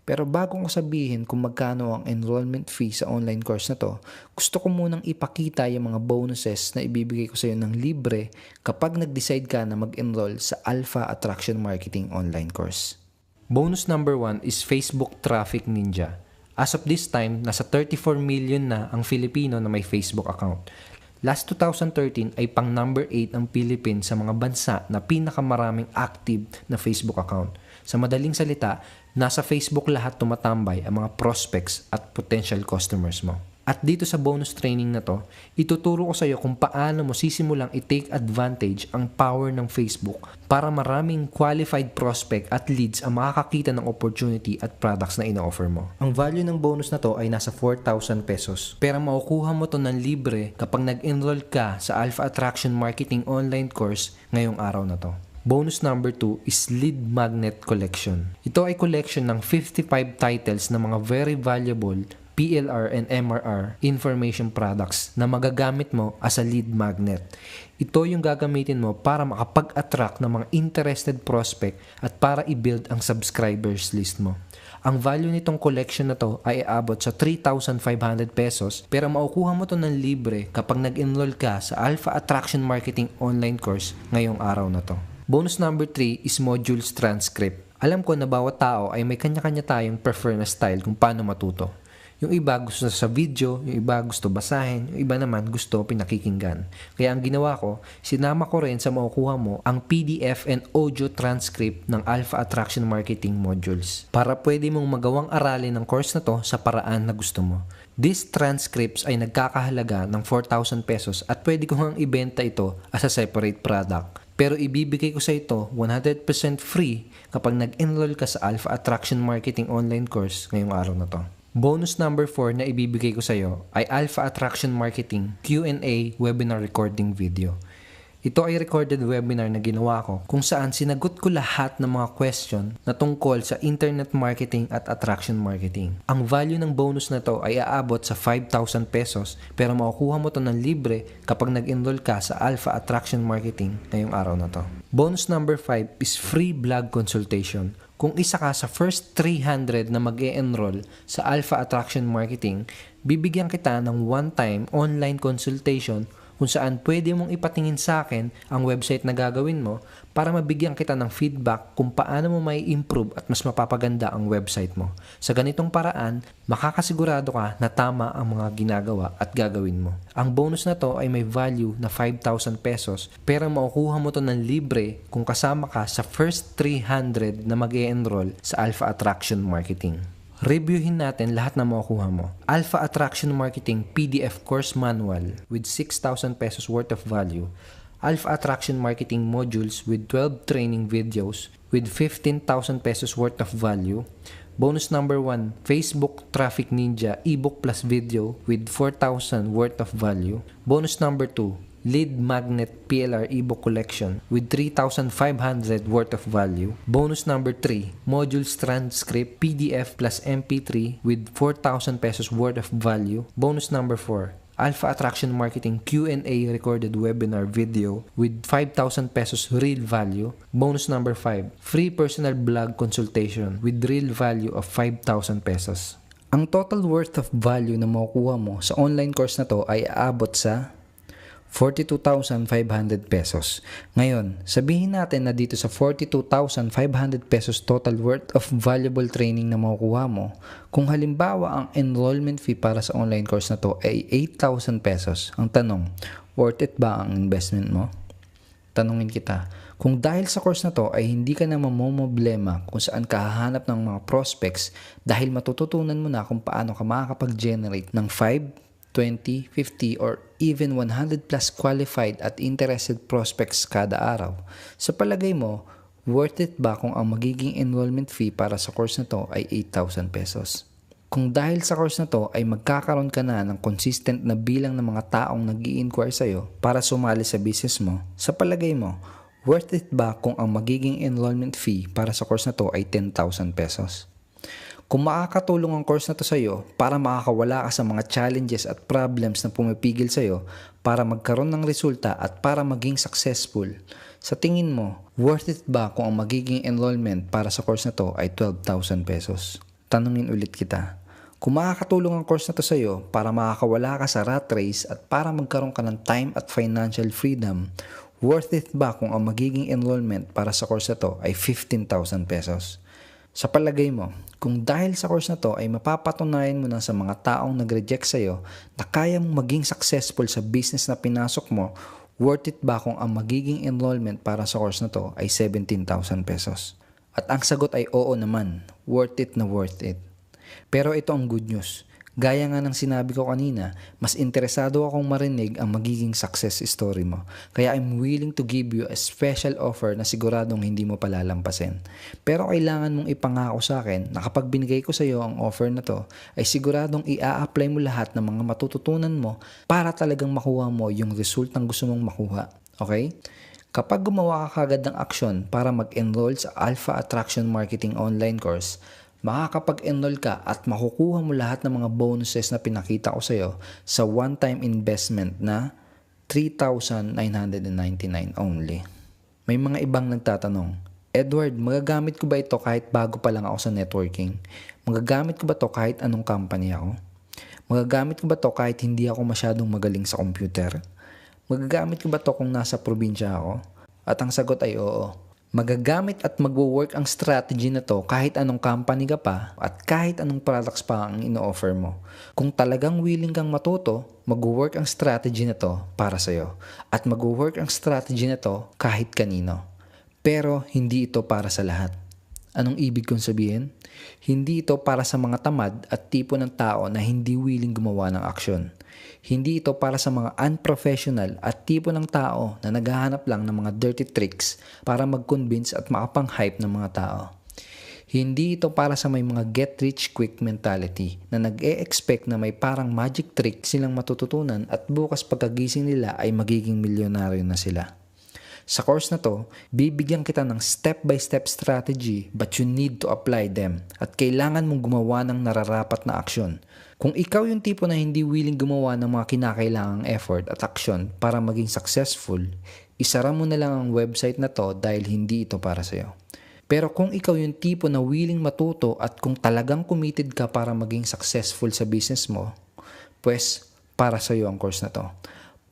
Pero bago ko sabihin kung magkano ang enrollment fee sa online course na to, gusto ko munang ipakita yung mga bonuses na ibibigay ko sa iyo ng libre kapag nag-decide ka na mag-enroll sa Alpha Attraction Marketing online course. Bonus number 1 is Facebook Traffic Ninja. As of this time, nasa 34 million na ang Filipino na may Facebook account. Last 2013 ay pang number 8 ang Philippines sa mga bansa na pinakamaraming active na Facebook account. Sa madaling salita, nasa Facebook lahat tumatambay ang mga prospects at potential customers mo. At dito sa bonus training na to, ituturo ko sa iyo kung paano mo sisimulang i-take advantage ang power ng Facebook para maraming qualified prospect at leads ang makakakita ng opportunity at products na ina-offer mo. Ang value ng bonus na to ay nasa 4,000 pesos. Pero makukuha mo to ng libre kapag nag-enroll ka sa Alpha Attraction Marketing online course ngayong araw na to. Bonus number 2 is Lead Magnet Collection. Ito ay collection ng 55 titles na mga very valuable PLR and MRR information products na magagamit mo as a lead magnet. Ito yung gagamitin mo para makapag-attract ng mga interested prospect at para i-build ang subscribers list mo. Ang value nitong collection na to ay aabot sa 3,500 pesos pero makukuha mo to ng libre kapag nag-enroll ka sa Alpha Attraction Marketing online course ngayong araw na to. Bonus number 3 is Modules Transcript. Alam ko na bawat tao ay may kanya-kanya tayong prefer na style kung paano matuto. Yung iba gusto sa video, yung iba gusto basahin, yung iba naman gusto pinakikinggan. Kaya ang ginawa ko, sinama ko rin sa makukuha mo ang PDF and audio transcript ng Alpha Attraction Marketing modules para pwede mong magawang aralin ng course na to sa paraan na gusto mo. These transcripts ay nagkakahalaga ng 4,000 pesos at pwede ko hang ibenta ito as a separate product. Pero ibibigay ko sa ito 100% free kapag nag-enroll ka sa Alpha Attraction Marketing online course ngayong araw na to. Bonus number 4 na ibibigay ko sa iyo ay Alpha Attraction Marketing Q&A webinar recording video. Ito ay recorded webinar na ginawa ko kung saan sinagot ko lahat ng mga question na tungkol sa internet marketing at attraction marketing. Ang value ng bonus na to ay aabot sa 5,000 pesos pero makukuha mo to ng libre kapag nag-enroll ka sa Alpha Attraction Marketing ngayong araw na to. Bonus number 5 is free blog consultation. Kung isa ka sa first 300 na mag-e-enroll sa Alpha Attraction Marketing, bibigyan kita ng one-time online consultation kung saan pwede mong ipatingin sa akin ang website na gagawin mo para mabigyan kita ng feedback kung paano mo may improve at mas mapapaganda ang website mo. Sa ganitong paraan, makakasigurado ka na tama ang mga ginagawa at gagawin mo. Ang bonus na to ay may value na 5,000 pesos pero makukuha mo to ng libre kung kasama ka sa first 300 na mag-e-enroll sa Alpha Attraction Marketing. Reviewin natin lahat na makukuha mo. Alpha Attraction Marketing PDF Course Manual with 6,000 pesos worth of value. Alpha Attraction Marketing Modules with 12 training videos with 15,000 pesos worth of value. Bonus number 1, Facebook Traffic Ninja ebook plus video with 4,000 worth of value. Bonus number 2, Lead Magnet PLR ebook collection with 3,500 worth of value. Bonus number 3, Modules Transcript PDF plus MP3 with 4,000 pesos worth of value. Bonus number 4, Alpha Attraction Marketing Q&A recorded webinar video with 5,000 pesos real value. Bonus number 5, free personal blog consultation with real value of 5,000 pesos. Ang total worth of value na makukuha mo sa online course na to ay aabot sa 42,500 pesos. Ngayon, sabihin natin na dito sa 42,500 pesos total worth of valuable training na makukuha mo, kung halimbawa ang enrollment fee para sa online course na to ay 8,000 pesos, ang tanong, worth it ba ang investment mo? Tanungin kita, kung dahil sa course na to ay hindi ka na mamomblema kung saan ka hahanap ng mga prospects dahil matututunan mo na kung paano ka makakapag-generate ng 5, 20, 50, or even 100 plus qualified at interested prospects kada araw. Sa palagay mo, worth it ba kung ang magiging enrollment fee para sa course na to ay 8,000 pesos? Kung dahil sa course na to ay magkakaroon ka na ng consistent na bilang ng mga taong nag-i-inquire sa'yo para sumali sa business mo, sa palagay mo, worth it ba kung ang magiging enrollment fee para sa course na to ay 10,000 pesos? Kung makakatulong ang course na to sa iyo para makakawala ka sa mga challenges at problems na pumipigil sa iyo para magkaroon ng resulta at para maging successful, sa tingin mo, worth it ba kung ang magiging enrollment para sa course na to ay 12,000 pesos? Tanungin ulit kita. Kung makakatulong ang course na to sa iyo para makakawala ka sa rat race at para magkaroon ka ng time at financial freedom, worth it ba kung ang magiging enrollment para sa course na to ay 15,000 pesos? Sa palagay mo, kung dahil sa course na to ay mapapatunayan mo na sa mga taong nag-reject sa iyo na kaya mong maging successful sa business na pinasok mo, worth it ba kung ang magiging enrollment para sa course na to ay 17,000 pesos? At ang sagot ay oo naman, worth it na worth it. Pero ito ang good news. Gaya nga ng sinabi ko kanina, mas interesado akong marinig ang magiging success story mo. Kaya I'm willing to give you a special offer na siguradong hindi mo palalampasin. Pero kailangan mong ipangako sa akin na kapag binigay ko sa iyo ang offer na to, ay siguradong i-a-apply mo lahat ng mga matututunan mo para talagang makuha mo yung resultang gusto mong makuha. Okay? Kapag gumawa ka kagad ng aksyon para mag-enroll sa Alpha Attraction Marketing online course, makakapag-enroll ka at makukuha mo lahat ng mga bonuses na pinakita ko sa iyo sa one-time investment na 3,999 only. May mga ibang nagtatanong, Edward, magagamit ko ba ito kahit bago pa lang ako sa networking? Magagamit ko ba ito kahit anong company ako? Magagamit ko ba ito kahit hindi ako masyadong magaling sa computer? Magagamit ko ba ito kung nasa probinsya ako? At ang sagot ay oo. Magagamit at magwo-work ang strategy na to kahit anong company ka pa at kahit anong products pa ang ino-offer mo. Kung talagang willing kang matuto, magwo-work ang strategy na to para sa'yo. At magwo-work ang strategy na to kahit kanino. Pero hindi ito para sa lahat. Anong ibig kong sabihin? Hindi ito para sa mga tamad at tipo ng tao na hindi willing gumawa ng aksyon. Hindi ito para sa mga unprofessional at tipo ng tao na naghahanap lang ng mga dirty tricks para mag-convince at makapang-hype ng mga tao. Hindi ito para sa may mga get-rich-quick mentality na nag-e-expect na may parang magic trick silang matututunan at bukas pagkagising nila ay magiging milyonaryo na sila. Sa course na to, bibigyan kita ng step-by-step strategy but you need to apply them at kailangan mong gumawa ng nararapat na aksyon. Kung ikaw yung tipo na hindi willing gumawa ng mga kinakailangang effort at aksyon para maging successful, isara mo na lang ang website na to dahil hindi ito para sa'yo. Pero kung ikaw yung tipo na willing matuto at kung talagang committed ka para maging successful sa business mo, pues para sa'yo ang course na to.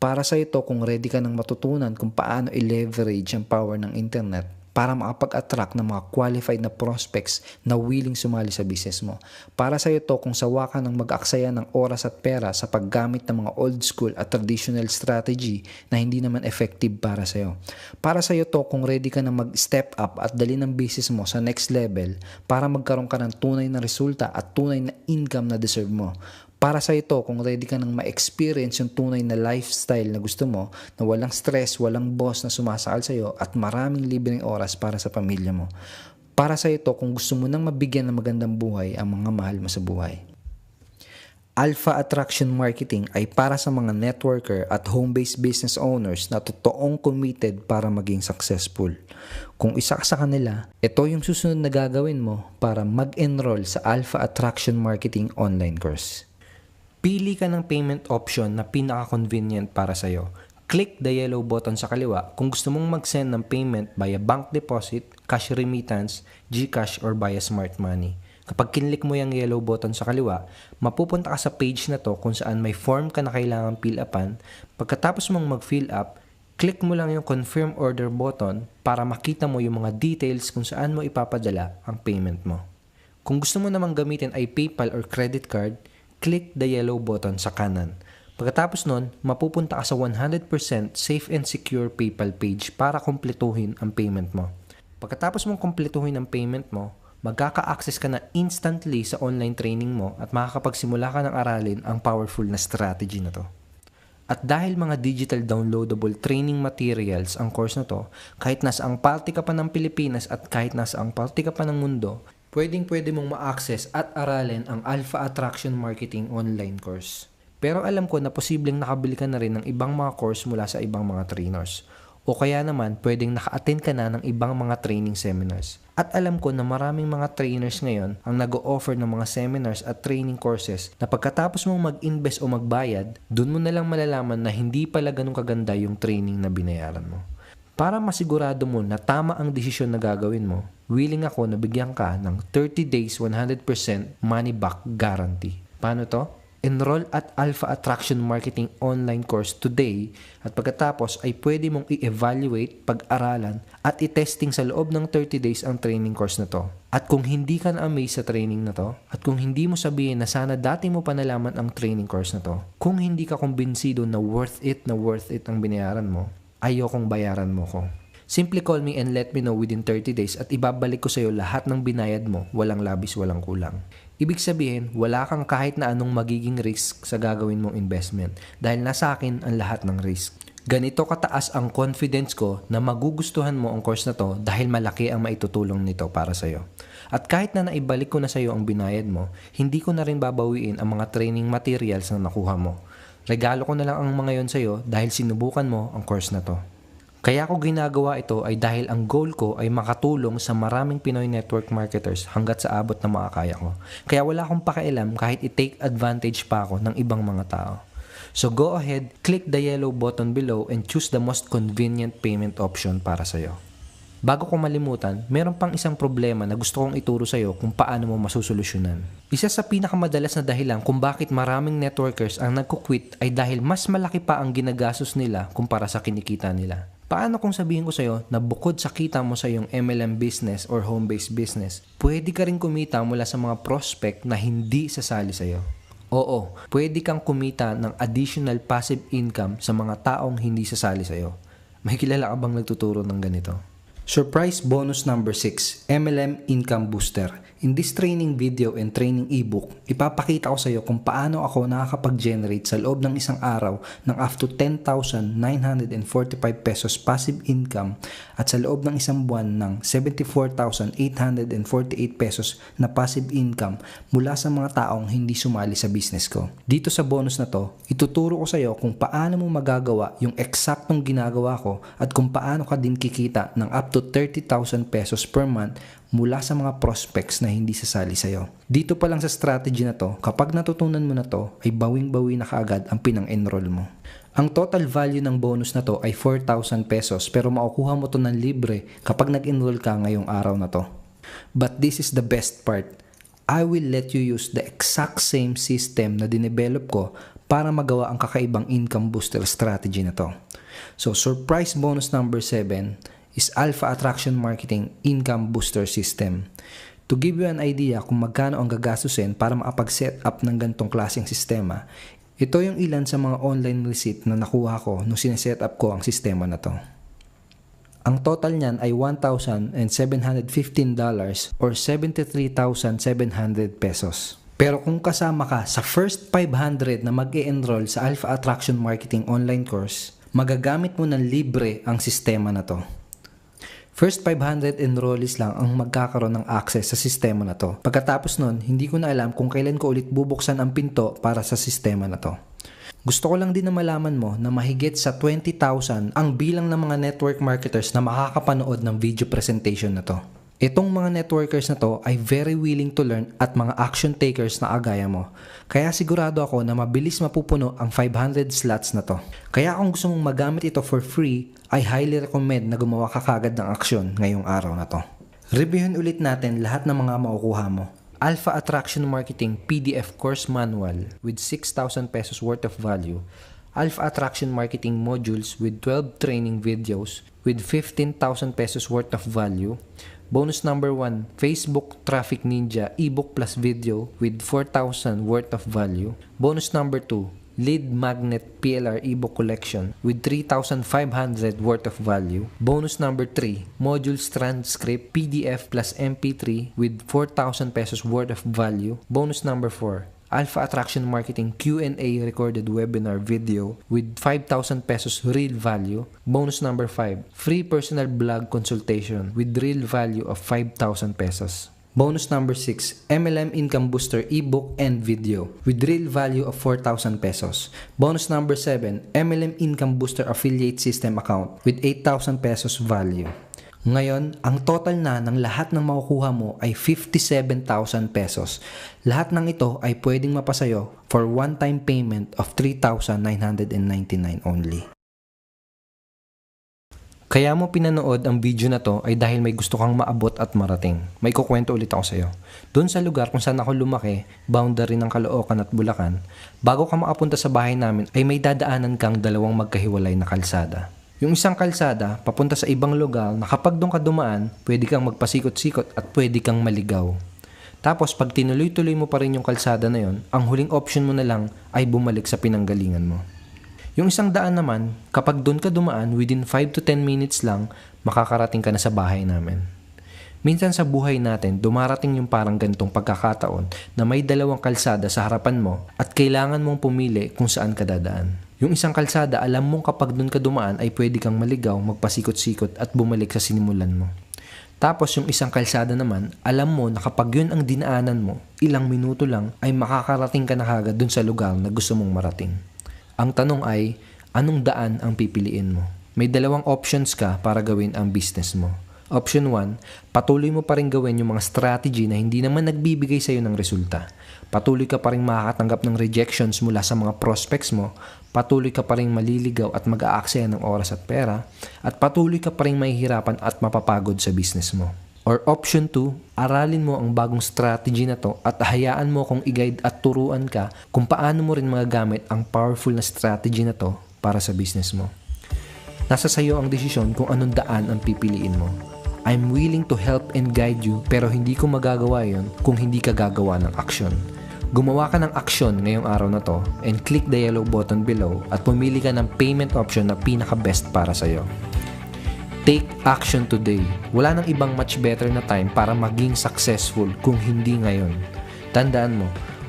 Para sa ito kung ready ka nang matutunan kung paano i-leverage ang power ng internet para makapag-attract ng mga qualified na prospects na willing sumali sa business mo. Para sa ito kung sawa ka ng mag-aksaya ng oras at pera sa paggamit ng mga old school at traditional strategy na hindi naman effective para sa iyo. Para sa ito kung ready ka na mag-step up at dali ng business mo sa next level para magkaroon ka ng tunay na resulta at tunay na income na deserve mo. Para sa ito, kung ready ka nang ma-experience yung tunay na lifestyle na gusto mo, na walang stress, walang boss na sumasakal sa iyo at maraming libreng oras para sa pamilya mo. Para sa ito, kung gusto mo nang mabigyan ng magandang buhay ang mga mahal mo sa buhay. Alpha Attraction Marketing ay para sa mga networker at home-based business owners na totoong committed para maging successful. Kung isa ka sa kanila, ito yung susunod na gagawin mo para mag-enroll sa Alpha Attraction Marketing online course. Pili ka ng payment option na pinaka-convenient para sa'yo. Click the yellow button sa kaliwa kung gusto mong mag-send ng payment via bank deposit, cash remittance, GCash, or via smart money. Kapag kinlik mo yung yellow button sa kaliwa, mapupunta ka sa page na to kung saan may form ka na kailangang fill upan. Pagkatapos mong mag-fill up, click mo lang yung confirm order button para makita mo yung mga details kung saan mo ipapadala ang payment mo. Kung gusto mo namang gamitin ay PayPal or credit card, click the yellow button sa kanan. Pagkatapos nun, mapupunta ka sa 100% safe and secure PayPal page para kumpletuhin ang payment mo. Pagkatapos mong kumpletuhin ang payment mo, magkaka-access ka na instantly sa online training mo at makakapagsimula ka ng aralin ang powerful na strategy na to. At dahil mga digital downloadable training materials ang course na to, kahit nasa ang parte ka pa ng Pilipinas at kahit nasa ang parte ka pa ng mundo, pwede mong ma-access at aralin ang Alpha Attraction Marketing online course. Pero alam ko na posibleng nakabili ka na rin ng ibang mga course mula sa ibang mga trainers. O kaya naman pwedeng naka-attend ka na ng ibang mga training seminars. At alam ko na maraming mga trainers ngayon ang nag-o-offer ng mga seminars at training courses na pagkatapos mong mag-invest o magbayad, dun mo na lang malalaman na hindi pala ganun kaganda yung training na binayaran mo. Para masigurado mo na tama ang desisyon na gagawin mo, willing ako na bigyan ka ng 30 days 100% money back guarantee. Paano to? Enroll at Alpha Attraction Marketing online course today at pagkatapos ay pwede mong i-evaluate, pag-aralan at i-testing sa loob ng 30 days ang training course na to. At kung hindi ka na-amaze sa training na to, at kung hindi mo sabihin na sana dati mo pa nalaman ang training course na to, kung hindi ka kumbinsido na worth it ang binayaran mo, ayokong bayaran mo ko. Simply call me and let me know within 30 days at ibabalik ko sa iyo lahat ng binayad mo, walang labis, walang kulang. Ibig sabihin, wala kang kahit na anong magiging risk sa gagawin mong investment dahil nasa akin ang lahat ng risk. Ganito kataas ang confidence ko na magugustuhan mo ang course na to dahil malaki ang maitutulong nito para sa'yo. At kahit na naibalik ko na sa'yo ang binayad mo, hindi ko na rin babawiin ang mga training materials na nakuha mo. Regalo ko na lang ang mga yon sa'yo dahil sinubukan mo ang course na to. Kaya ko ginagawa ito ay dahil ang goal ko ay makatulong sa maraming Pinoy network marketers hanggat sa abot na makakaya ko. Kaya wala akong pakialam kahit i-take advantage pa ako ng ibang mga tao. So go ahead, click the yellow button below and choose the most convenient payment option para sa'yo. Bago ko malimutan, meron pang isang problema na gusto kong ituro sa'yo kung paano mo masusolusyonan. Isa sa pinakamadalas na dahilan kung bakit maraming networkers ang nagkukwit ay dahil mas malaki pa ang ginagastos nila kumpara sa kinikita nila. Paano kung sabihin ko sa'yo na bukod sa kita mo sa iyong MLM business or home-based business, pwede ka rin kumita mula sa mga prospect na hindi sasali sa'yo? Oo, pwede kang kumita ng additional passive income sa mga taong hindi sasali sa'yo. May kilala ka bang nagtuturo ng ganito? Surprise bonus number 6, MLM Income Booster. In this training video and training ebook, ipapakita ko sa iyo kung paano ako nakakapag-generate sa loob ng isang araw ng up to 10,945 pesos passive income at sa loob ng isang buwan ng 74,848 pesos na passive income mula sa mga taong hindi sumali sa business ko. Dito sa bonus na to, ituturo ko sa iyo kung paano mo magagawa yung eksaktong ginagawa ko at kung paano ka din kikita ng up to 30,000 pesos per month mula sa mga prospects na hindi sasali sa'yo. Dito pa lang sa strategy na to, kapag natutunan mo na to, ay bawing-bawi na kaagad ang pinang-enroll mo. Ang total value ng bonus na to ay 4,000 pesos pero makukuha mo to ng libre kapag nag-enroll ka ngayong araw na to. But this is the best part. I will let you use the exact same system na dinevelop ko para magawa ang kakaibang income booster strategy na to. So, surprise bonus number 7 is Alpha Attraction Marketing Income Booster System. To give you an idea kung magkano ang gagastusin para makapag-set up ng ganitong klaseng sistema, ito yung ilan sa mga online receipt na nakuha ko nung sineset up ko ang sistema na to. Ang total niyan ay $1,715 or 73,700 pesos. Pero kung kasama ka sa first 500 na mag-e-enroll sa Alpha Attraction Marketing online course, magagamit mo ng libre ang sistema na to. First 500 enrollees lang ang magkakaroon ng access sa sistema na to. Pagkatapos nun, hindi ko na alam kung kailan ko ulit bubuksan ang pinto para sa sistema na to. Gusto ko lang din na malaman mo na mahigit sa 20,000 ang bilang ng mga network marketers na makakapanood ng video presentation na to. Itong mga networkers na to ay very willing to learn at mga action takers na agaya mo. Kaya sigurado ako na mabilis mapupuno ang 500 slots na to. Kaya kung gusto mong magamit ito for free, ay highly recommend na gumawa ka kagad ng aksyon ngayong araw na to. Reviewin ulit natin lahat ng mga makukuha mo. Alpha Attraction Marketing PDF Course Manual with 6,000 pesos worth of value. Alpha Attraction Marketing Modules with 12 training videos with 15,000 pesos worth of value. Bonus number 1, Facebook Traffic Ninja ebook plus video with 4,000 worth of value. Bonus number 2, Lead Magnet PLR ebook collection with 3,500 worth of value. Bonus number 3, Modules Transcript PDF plus MP3 with 4,000 pesos worth of value. Bonus number 4, Alpha Attraction Marketing Q&A recorded webinar video with 5,000 pesos real value. Bonus number 5, free personal blog consultation with real value of 5,000 pesos. Bonus number 6, MLM Income Booster ebook and video with real value of 4,000 pesos. Bonus number 7, MLM Income Booster affiliate system account with 8,000 pesos value. Ngayon, ang total na ng lahat ng makukuha mo ay 57,000 pesos. Lahat ng ito ay pwedeng mapasayo for one-time payment of 3,999 only. Kaya mo pinanood ang video na to ay dahil may gusto kang maabot at marating. May kukwento ulit ako sa'yo. Doon sa lugar kung saan ako lumaki, boundary ng Caloocan at Bulacan, bago ka makapunta sa bahay namin ay may dadaanan kang dalawang magkahiwalay na kalsada. Yung isang kalsada, papunta sa ibang lugar na kapag doon ka dumaan, pwede kang magpasikot-sikot at pwede kang maligaw. Tapos pag tinuloy-tuloy mo pa rin yung kalsada na yon, ang huling option mo na lang ay bumalik sa pinanggalingan mo. Yung isang daan naman, kapag doon ka dumaan, within 5 to 10 minutes lang, makakarating ka na sa bahay namin. Minsan sa buhay natin, dumarating yung parang ganitong pagkakataon na may dalawang kalsada sa harapan mo at kailangan mong pumili kung saan ka dadaan. Yung isang kalsada, alam mong kapag dun ka dumaan ay pwede kang maligaw, magpasikot-sikot at bumalik sa sinimulan mo. Tapos yung isang kalsada naman, alam mo na kapag yun ang dinaanan mo, ilang minuto lang ay makakarating ka na kagad dun sa lugar na gusto mong marating. Ang tanong ay, anong daan ang pipiliin mo? May dalawang options ka para gawin ang business mo. Option 1, patuloy mo pa rin gawin yung mga strategy na hindi naman nagbibigay sa iyo ng resulta. Patuloy ka pa rin makakatanggap ng rejections mula sa mga prospects mo, patuloy ka pa rin maliligaw at mag-aaksaya ng oras at pera, at patuloy ka pa rin mahihirapan at mapapagod sa business mo. Or option 2, aralin mo ang bagong strategy na to at hayaan mo kung i-guide at turuan ka kung paano mo rin magagamit ang powerful na strategy na to para sa business mo. Nasa sayo ang desisyon kung anong daan ang pipiliin mo. I'm willing to help and guide you pero hindi ko magagawa yon kung hindi ka gagawa ng aksyon. Gumawa ka ng aksyon ngayong araw na to and click the yellow button below at pumili ka ng payment option na pinaka-best para sa'yo. Take action today. Wala nang ibang much better na time para maging successful kung hindi ngayon. Tandaan mo,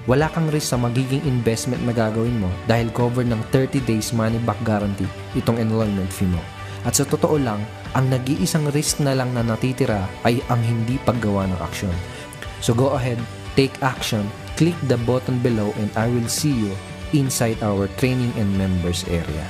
wala kang risk sa magiging investment na gagawin mo dahil cover ng 30 days money back guarantee itong enrollment fee mo. At sa totoo lang, ang nag-iisang risk na lang na natitira ay ang hindi paggawa ng aksyon. So go ahead, take action, click the button below and I will see you inside our training and members area.